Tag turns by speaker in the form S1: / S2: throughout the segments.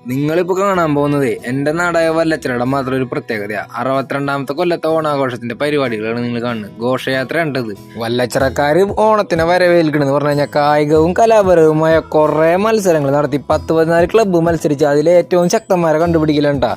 S1: നിങ്ങളിപ്പോ കാണാൻ പോകുന്നത് എന്റെ നാടായ വല്ലച്ചിറയുടെ മാത്രം ഒരു പ്രത്യേകതയാ. 62ാമത്തെ കൊല്ലത്തെ ഓണാഘോഷത്തിന്റെ പരിപാടികളാണ് നിങ്ങൾ കാണുന്നത്. ഘോഷയാത്ര ഉണ്ടത്. വല്ലച്ചിറക്കാര് ഓണത്തിനെ വരവേൽക്കണെന്ന് പറഞ്ഞു കഴിഞ്ഞാൽ കായികവും കലാപരവുമായ കുറെ മത്സരങ്ങൾ നടത്തി 10-14 ക്ലബ്ബ് മത്സരിച്ച് അതിലെ ഏറ്റവും ശക്തന്മാരെ കണ്ടുപിടിക്കലുണ്ടാ.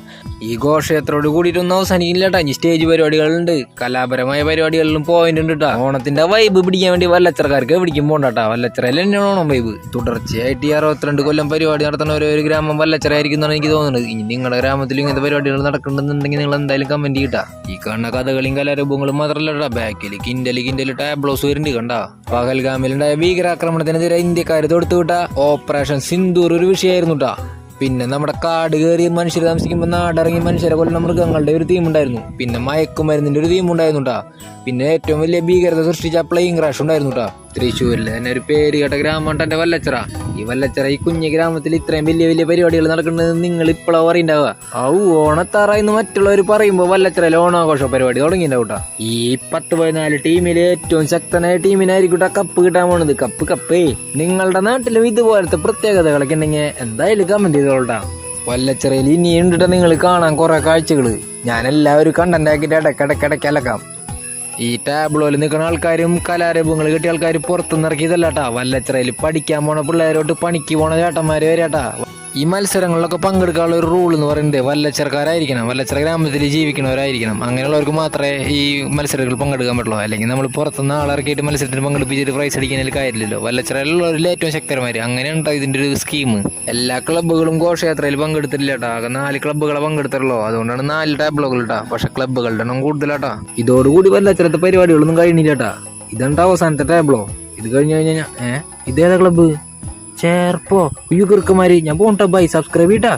S1: ഈ ഘോഷയാത്രയോട് കൂടിയിട്ടൊന്നും അവസാനിക്കില്ലട്ടാ. ഇനി സ്റ്റേജ് പരിപാടികളുണ്ട്, കലാപരമായ പരിപാടികളിലും പോയിന്റ് ഉണ്ട് ട്ടാ. ഓണത്തിന്റെ വൈബ് പിടിക്കാൻ വേണ്ടി വല്ലച്ചിറക്കാർക്ക് എവിടേക്കും പോണ്ടാ. വല്ലച്ചിറയിൽ തന്നെയാണ് ഓണം വൈബ്. തുടർച്ചയായിട്ട് 62 കൊല്ലം പരിപാടി നടത്തുന്ന ഒരു ഗ്രാമം വല്ലച്ചിറ ആയിരിക്കും എനിക്ക് തോന്നുന്നത്. ഇനി നിങ്ങളുടെ ഗ്രാമത്തിൽ ഇങ്ങനത്തെ പരിപാടികൾ നടക്കുന്നുണ്ടെങ്കിൽ നിങ്ങൾ എന്തായാലും കമന്റ് ചെയ്യട്ടാ. ഈ കാണുന്ന കഥകളിയും കലാരൂപങ്ങളും മാത്രമല്ല, ബാക്കിൽ കിൻഡല് ടാബ്ലോസ് വരുന്നുണ്ട് കണ്ടാ. പഹൽഗാമിലുണ്ടായ ഭീകരാക്രമണത്തിനെതിരെ ഇന്ത്യക്കാർ തൊടുത്തുവിട്ട ഓപ്പറേഷൻ സിന്ദൂർ ഒരു വിഷയമായിരുന്നു ട്ടാ. പിന്നെ നമ്മുടെ കാട് കയറി മനുഷ്യർ താമസിക്കുമ്പോൾ നാടിറങ്ങി മനുഷ്യരെ കൊല്ലുന്ന മൃഗങ്ങളുടെ ഒരു തീം ഉണ്ടായിരുന്നു. പിന്നെ മയക്കുമരുന്നിന്റെ ഒരു തീം ഉണ്ടായിരുന്നു ട്ടാ. പിന്നെ ഏറ്റവും വലിയ ഭീകരത സൃഷ്ടിച്ച പ്ലെയിൻ ക്രാഷ് ഉണ്ടായിരുന്നു ട്ടാ. തൃശ്ശൂരിലെ തന്നെ ഒരു പേര് കേട്ട ഗ്രാമമാണ് എന്റെ വല്ലച്ചിറ. ഈ വല്ലച്ചിറ ഈ കുഞ്ഞു ഗ്രാമത്തിൽ ഇത്രയും വലിയ പരിപാടികൾ നടക്കുന്നത് നിങ്ങൾ ഇപ്പോഴാണ് അറിയണ്ടാവുക. ഓണത്താറായിന്ന് മറ്റുള്ളവർ പറയുമ്പോൾ വല്ലച്ചിറയിൽ ഓണാഘോഷ പരിപാടി തുടങ്ങിയിട്ടുണ്ടാവൂട്ടാ. ഈ 10-14 ടീമിലെ ഏറ്റവും ശക്തനായ ടീമിനായിരിക്കും കപ്പ് കിട്ടാൻ പോണത്. കപ്പേ നിങ്ങളുടെ നാട്ടിലും ഇതുപോലത്തെ പ്രത്യേകതകളൊക്കെ ഉണ്ടെങ്കിൽ എന്തായാലും കമന്റ് ചെയ്തോളട്ടാ. വല്ലച്ചിറയിൽ ഇനിയുണ്ടിട്ട് നിങ്ങൾ കാണാൻ കുറെ കാഴ്ചകള് ഞാൻ എല്ലാവരും കണ്ടന്റ് ആക്കിയിട്ട് ഇടയ്ക്കിടയ്ക്ക് അലക്കാം. ഈ ടാബ്ലോയിൽ നിൽക്കുന്ന ആൾക്കാരും കലാരൂപങ്ങൾ കിട്ടിയ ആൾക്കാർ പുറത്തുനിന്ന് ഇറക്കിയതല്ലാട്ടാ. വല്ലച്ചിറയിൽ പഠിക്കാൻ പോണ പിള്ളേരോട്ട് പണിക്ക് പോണ ചേട്ടന്മാര് വരാട്ടാ. ഈ മത്സരങ്ങളിലൊക്കെ പങ്കെടുക്കാനുള്ള ഒരു റൂൾ എന്ന് പറയുന്നത് വല്ലച്ചിറക്കാരായിരിക്കണം, വല്ലച്ചിറ ഗ്രാമത്തിൽ ജീവിക്കണവരായിരിക്കണം. അങ്ങനെയുള്ളവർക്ക് മാത്രമേ ഈ മത്സരങ്ങളിൽ പങ്കെടുക്കാൻ പറ്റുള്ളൂ. അല്ലെങ്കിൽ നമ്മൾ പുറത്തുനിന്ന് ആളിറക്കിയിട്ട് മത്സരത്തിന് പങ്കെടുപ്പിച്ചിട്ട് പ്രൈസ് അടിക്കുന്നതിൽ കാര്യമില്ലല്ലോ. വല്ലച്ചിറയിലുള്ളവരിൽ ഏറ്റവും ശക്തന്മാര് അങ്ങനെയുണ്ടോ ഇതിന്റെ ഒരു സ്കീം. എല്ലാ ക്ലബ്ബുകളും ഘോഷയാത്രയിൽ പങ്കെടുത്തില്ലാട്ടാ. ആകെ 4 ക്ലബ്ബുകളെ പങ്കെടുത്തുള്ളൂ. അതുകൊണ്ടാണ് 4 ടാബ്ലോകൾ ഇട്ടാ. പക്ഷെ ക്ലബ്ബുകളുടെ എണ്ണം കൂടുതലാട്ടാ. ഇതോടുകൂടി വല്ലച്ചിറത്തെ പരിപാടികളൊന്നും കഴിഞ്ഞില്ലാട്ടാ. ഇതെന്താ അവസാനത്തെ ടാബ്ലോ. ഇത് കഴിഞ്ഞു കഴിഞ്ഞാൽ ഇതേതാ ക്ലബ്ബ്? ചേർപ്പോ. അയ്യോ കിറുക്കന്മാര്, ഞാൻ പോണ്ടാ. By, subscribe ചെയ്യട്ടാ.